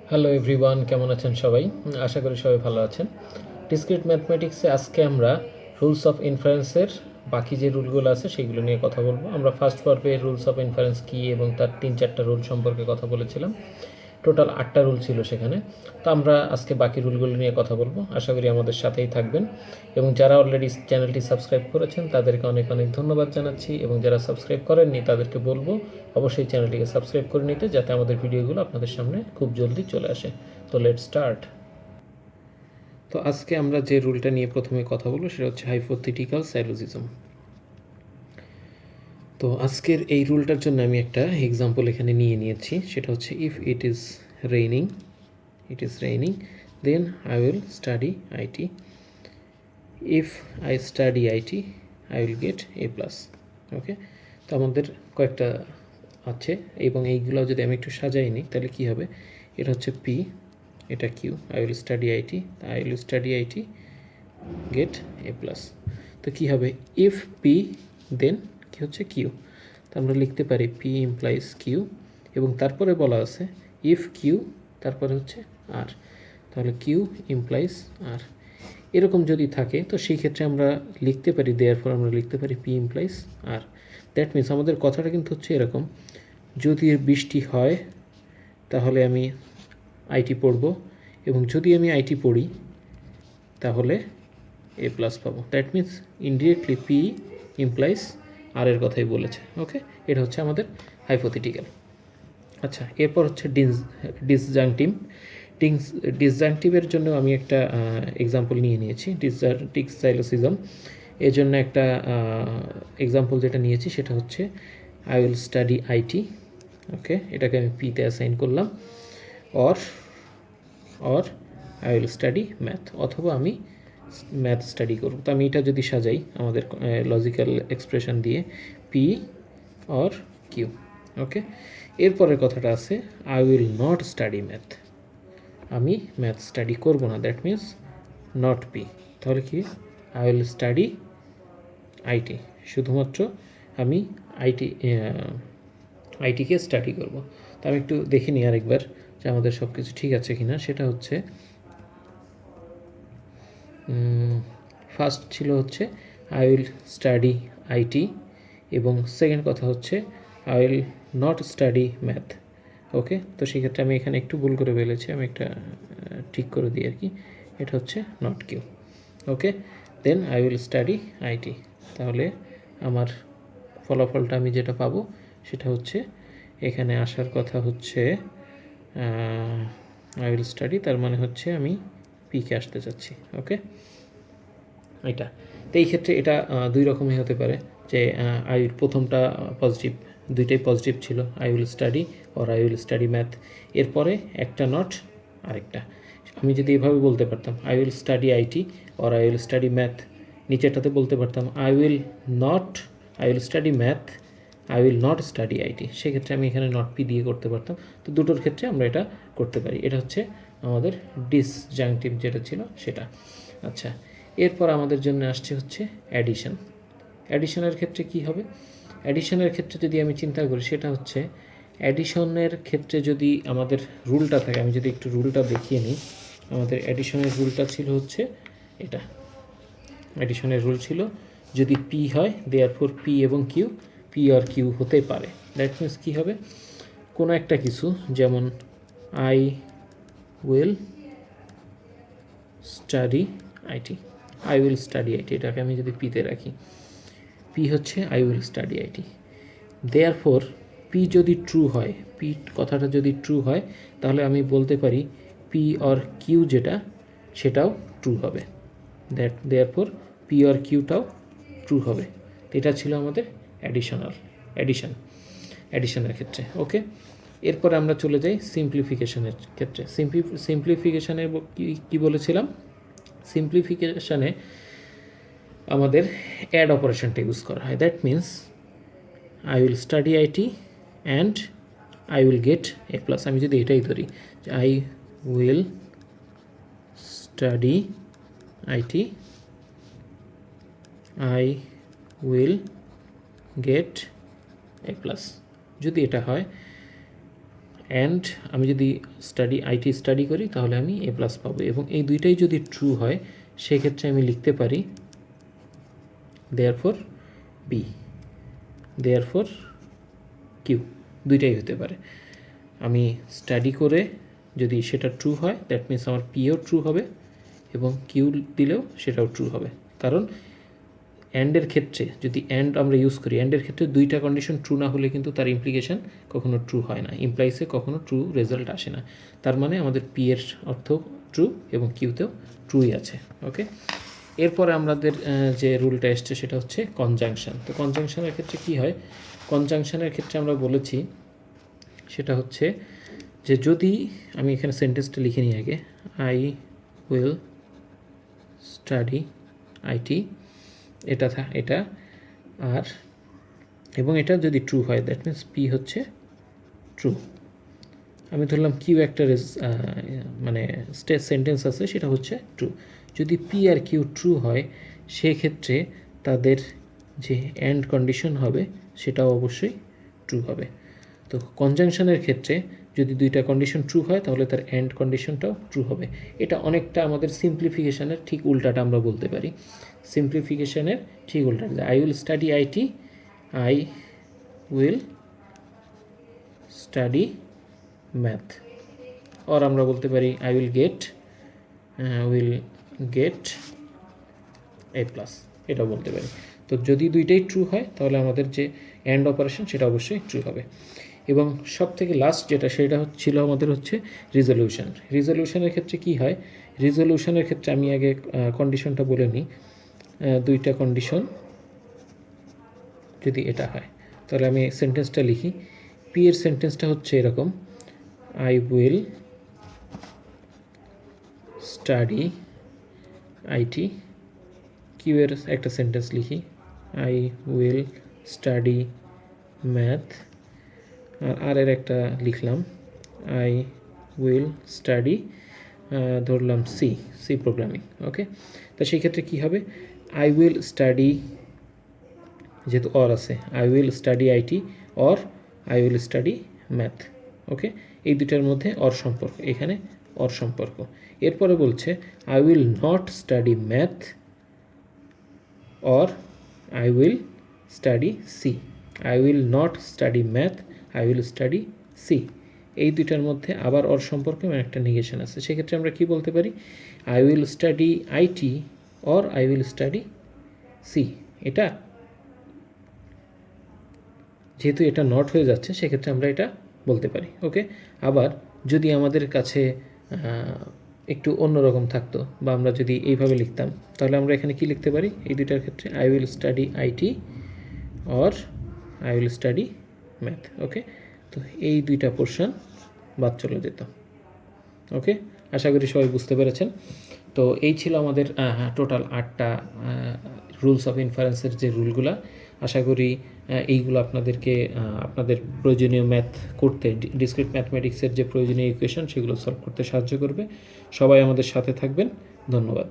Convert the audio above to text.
Hello everyone, কেমন আছেন সবাই? আশা করি সবাই ভালো আছেন। ডিসক্রিট ম্যাথমেটিক্সে আজকে আমরা রুলস অফ ইনফারেন্সের বাকি যে রুলগুলো আছে সেগুলো নিয়ে কথা বলবো। আমরা ফার্স্ট পর্বে রুলস অফ ইনফারেন্স কী এবং তার 3-4টা রুল সম্পর্কে কথা বলেছিলাম। টোটাল 8টা রুল ছিল সেখানে। তো আমরা আজকে বাকি রুলগুলো নিয়ে কথা বলবো। আশা করি আমাদের সাথেই থাকবেন এবং যারা অলরেডি চ্যানেলটি সাবস্ক্রাইব করেছেন তাদেরকে অনেক অনেক ধন্যবাদ জানাচ্ছি এবং যারা সাবস্ক্রাইব করেননি তাদেরকে বলবো অবশ্যই চ্যানেলটিকে সাবস্ক্রাইব করে নিতে, যাতে আমাদের ভিডিওগুলো আপনাদের সামনে খুব জলদি চলে আসে। তো লেটস স্টার্ট। তো আজকে আমরা যে রুলটা নিয়ে প্রথমে কথা বলবো সেটা হচ্ছে হাইপোথেটিক্যাল সাইলোজিজম। তো আজকের এই রুলটার জন্য আমি একটা এক্সাম্পল এখানে নিয়ে নিয়েছি, সেটা হচ্ছে if it is raining, then I will study IT. If I study IT, I will get A+. ওকে, তো আমাদের কয়েকটা আছে এবং এইগুলো যদি আমি একটু সাজাই নিই তাহলে কী হবে, এটা হচ্ছে পি, এটা Q, I will study it get A+। তো কী হবে, ইফ পি দেন কী হচ্ছে কিউ, তো আমরা লিখতে পারি পি ইমপ্লাইজ কিউ এবং তারপরে বলা আছে ইফ কিউ তারপরে হচ্ছে আর, তাহলে কিউ ইমপ্লাইজ আর। এরকম যদি থাকে তো সেই ক্ষেত্রে আমরা লিখতে পারি দেয়ারফর আমরা লিখতে পারি P implies R. That means আমাদের কথাটা কিন্তু হচ্ছে এরকম, যদি বৃষ্টি হয় তাহলে আমি আইটি পড়ব এবং যদি আমি আইটি পড়ি তাহলে A+ পাবো। That means indirectly P implies R এর কথাই বলেছে। ওকে, এটা হচ্ছে আমাদের হাইপোথেটিক্যাল। আচ্ছা, এরপর হচ্ছে ডিসজাংটিভ। ডিসজাংটিভের জন্য আমি একটা এক্সাম্পল নিয়ে নিয়েছি, ডিসজাংটিভ সাইলোসিজম। এর জন্য একটা এক্সাম্পল যেটা নিয়েছি সেটা হচ্ছে আই উইল স্টাডি আইটি। ওকে, এটাকে আমি পিতে অ্যাসাইন করলাম। Or I will study math, অথবা আমি ম্যাথ স্টাডি করব। তো আমি এটা যদি সাজাই আমাদের লজিক্যাল এক্সপ্রেশন দিয়ে পি অর কিউ। ওকে, এরপরের কথাটা আছে I will not study math, আমি ম্যাথ স্টাডি করব না, দ্যাট মিনস নট পি। তাহলে কি, আই উইল স্টাডি আইটি, শুধুমাত্র আমি আইটিকে স্টাডি করব। তো আমি একটু দেখে নিই আরেকবার যে আমাদের সব কিছু ঠিক আছে কিনা। সেটা হচ্ছে ফার্স্ট ছিল হচ্ছে আই উইল স্টাডি আইটি এবং সেকেন্ড কথা হচ্ছে I will not study math. Okay, তো সেক্ষেত্রে আমি এখানে একটু ভুল করে ফেলেছি, আমি একটা ঠিক করে দিই আর কি। এটা হচ্ছে not Q. Okay, then I will study it, তাহলে আমার ফলাফলটা আমি যেটা পাবো সেটা হচ্ছে এখানে আসার কথা হচ্ছে আই উইল স্টাডি, তার মানে হচ্ছে আমি পিকে আসতে চাচ্ছি। ওকে, এটা তো এই ক্ষেত্রে এটা দুই রকমই হতে পারে যে আই প্রথমটা পজিটিভ, দুইটাই পজিটিভ ছিল, I will study or I will study math. এরপরে একটা নট আরেকটা। আমি যদি এভাবে বলতে পারতাম I will study IT or I will study math, নিচেরটাতে বলতে পারতাম I will study math, I will not study IT, সেক্ষেত্রে আমি এখানে নট পি দিয়ে করতে পারতাম। তো দুটোর ক্ষেত্রে আমরা এটা করতে পারি। এটা হচ্ছে আমাদের ডিসজাংটিভ যেটা ছিল সেটা। আচ্ছা, এরপর আমাদের জন্য আসছে হচ্ছে অ্যাডিশন। অ্যাডিশনের ক্ষেত্রে কি হবে, অ্যাডিশনের ক্ষেত্রে যদি আমি চিন্তা করি সেটা হচ্ছে অ্যাডিশনের ক্ষেত্রে যদি আমাদের রুলটা থাকে, আমি যদি একটু রুলটা দেখিয়ে নিই। আমাদের অ্যাডিশনের রুলটা ছিল হচ্ছে এটা, অ্যাডিশনের রুল ছিল যদি পি হয় দেয়ারফর পি এবং কিউ, পি আর কিউ হতে পারে। দ্যাট মিনস কী হবে, কোনো একটা কিছু যেমন I will study IT, I will study IT, এটাকে আমি যদি পিতে রাখি, পি হচ্ছে I will study IT. Therefore P যদি ট্রু হয়, পি কথাটা যদি ট্রু হয় তাহলে আমি বলতে পারি পি অর কিউ যেটা সেটাও ট্রু হবে। দেয়ারফর পি অর কিউটাও ট্রু হবে। এটা ছিল আমাদের অ্যাডিশনের ক্ষেত্রে। ওকে, এরপরে আমরা চলে যাই সিম্পলিফিকেশনের ক্ষেত্রে। সিম্পলিফিকেশানে কী বলেছিলাম, সিম্পলিফিকেশানে আমাদের অ্যাড অপারেশনটা ইউজ করা হয়। That means I will study IT and I will gate A+। আমি যদি এটাই ধরি I will study IT, I will gate A+, যদি এটা হয় অ্যান্ড আমি যদি আইটি স্টাডি করি তাহলে আমি এ প্লাস পাবো, এবং এই দুইটাই যদি ট্রু হয় সেক্ষেত্রে আমি লিখতে পারি দেয়ারফর বি, দেয়ারফর কিউ, দুইটাই হতে পারে। আমি স্টাডি করে যদি সেটা ট্রু হয় দ্যাট মিনস আমার পিও ট্রু হবে এবং কিউ দিলেও সেটাও ট্রু হবে, কারণ অ্যান্ডের ক্ষেত্রে যদি অ্যান্ড আমরা ইউজ করি, অ্যান্ডের ক্ষেত্রে দুইটা কন্ডিশন ট্রু না হলে কিন্তু তার ইমপ্লিকেশন কখনো ট্রু হয় না, ইমপ্লাইসে কখনো ট্রু রেজাল্ট আসে না। তার মানে আমাদের পি এর অর্থ ট্রু এবং কিউতেও ট্রুই আছে। ওকে, এরপরে আমাদের যে রুলটা এসছে সেটা হচ্ছে কনজাংশন। তো কনজাংশনের ক্ষেত্রে কি হয়, কনজাংশনের ক্ষেত্রে আমরা বলেছি সেটা হচ্ছে যে যদি আমি এখানে সেন্টেন্সটা লিখে নিই আগে, আই উইল স্টাডি আইটি, এটা আর এবং এটা যদি ট্রু হয় দ্যাট মিনস পি হচ্ছে ট্রু। আমি ধরলাম কিউ একটা মানে সেন্টেন্স আছে সেটা হচ্ছে ট্রু। যদি পি আর কিউ ট্রু হয় সেক্ষেত্রে তাদের যে এন্ড কন্ডিশন হবে সেটাও অবশ্যই ট্রু হবে। তো কনজাংশনের ক্ষেত্রে যদি দুইটা কন্ডিশন ট্রু হয় তাহলে তার এন্ড কন্ডিশনটাও ট্রু হবে। এটা অনেকটা আমাদের সিম্পলিফিকেশনের ঠিক উল্টাটা আমরা বলতে পারি। সিম্পলিফিকেশনের ঠিক উল্টাটা, I will study IT, I will study math, or আমরা বলতে পারি I will get A plus, এটা বলতে পারি। তো যদি দুইটাই ট্রু হয় তাহলে আমাদের যে অ্যান্ড অপারেশন সেটা অবশ্যই ট্রু হবে। এবং সব থেকে লাস্ট যেটা সেটা ছিল আমাদের হচ্ছে রিজলিউশন। রিজলিউশনের ক্ষেত্রে কি হয়, রিজলিউশনের ক্ষেত্রে আমি আগে কন্ডিশনটা বলে নিই। দুইটা কন্ডিশন যদি এটা হয় তাহলে আমি সেন্টেন্সটা লিখি। পি এর সেন্টেন্সটা হচ্ছে এরকম, আই উইল স্টাডি আইটি। কিউ এর একটা সেন্টেন্স লিখি, আই উইল স্টাডি ম্যাথ। আর এর একটা লিখলাম, আই উইল স্টাডি ধরলাম সি প্রোগ্রামিং। ওকে, তো সেই ক্ষেত্রে কী হবে, আই উইল স্টাডি, যেহেতু অর আছে, I will study IT or I will study math. Okay, এই দুটার মধ্যে অর সম্পর্ক, এখানে অর সম্পর্ক। এরপরে বলছে I will not study math or I will study C. I will not study math, I will study C. এই দুইটার মধ্যে আবার অর সম্পর্কে মানে একটা নেগেশন আছে। সেক্ষেত্রে আমরা কি বলতে পারি, I will study IT or I will study C. এটা যেহেতু এটা নট হয়ে যাচ্ছে সেক্ষেত্রে আমরা এটা বলতে পারি। ওকে, আবার যদি আমাদের কাছে একটু অন্যরকম থাকতো বা আমরা যদি এইভাবে লিখতাম তাহলে আমরা এখানে কি লিখতে পারি, এই দুইটার ক্ষেত্রে I will study IT or I will study math. Okay, তো এই দুইটা পোর্শন বাদ চলে যেত। ওকে, আশা করি সবাই বুঝতে পেরেছেন। তো এই ছিল আমাদের টোটাল 8টা রুলস অফ ইনফারেন্সের যে রুলগুলা। আশা করি এইগুলো আপনাদেরকে আপনাদের প্রয়োজনীয় ম্যাথ করতে, ডিসক্রিট ম্যাথমেটিক্সের যে প্রয়োজনীয় ইকুয়েশন সেগুলো সলভ করতে সাহায্য করবে। সবাই আমাদের সাথে থাকবেন, ধন্যবাদ।